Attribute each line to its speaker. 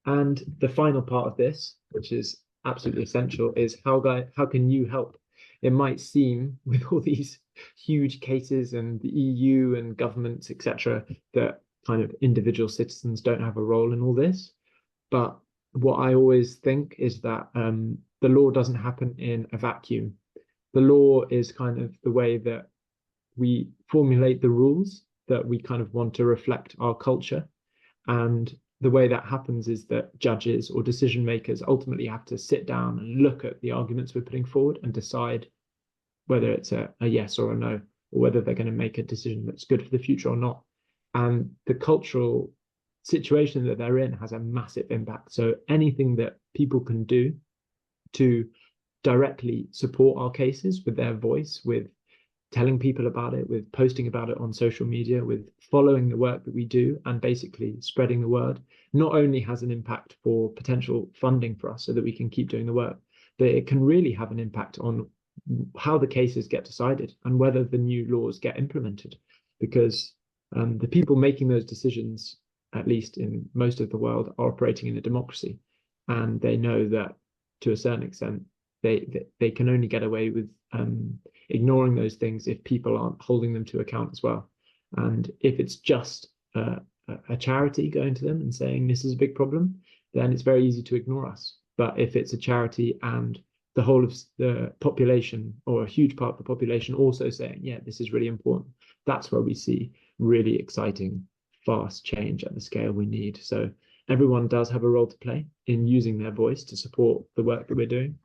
Speaker 1: And the final part of this, which is absolutely essential, is how can you help? It might seem with all these huge cases and the EU and governments, etc., that kind of individual citizens don't have a role in all this. But what I always think is that the law doesn't happen in a vacuum. The law is kind of the way that we formulate the rules that we kind of want to reflect our culture. And the way that happens is that judges or decision makers ultimately have to sit down and look at the arguments we're putting forward and decide whether it's a yes or a no, or whether they're going to make a decision that's good for the future or not. And the cultural situation that they're in has a massive impact. So anything that people can do to directly support our cases with their voice, with telling people about it, with posting about it on social media, with following the work that we do and basically spreading the word, not only has an impact for potential funding for us so that we can keep doing the work, but it can really have an impact on how the cases get decided and whether the new laws get implemented. Because the people making those decisions, at least in most of the world, are operating in a democracy. And they know that to a certain extent, they can only get away with ignoring those things if people aren't holding them to account as well. And if it's just a charity going to them and saying this is a big problem, then it's very easy to ignore us. But if it's a charity and the whole of the population or a huge part of the population also saying, yeah, this is really important, that's where we see really exciting, fast change at the scale we need. So everyone does have a role to play in using their voice to support the work that we're doing.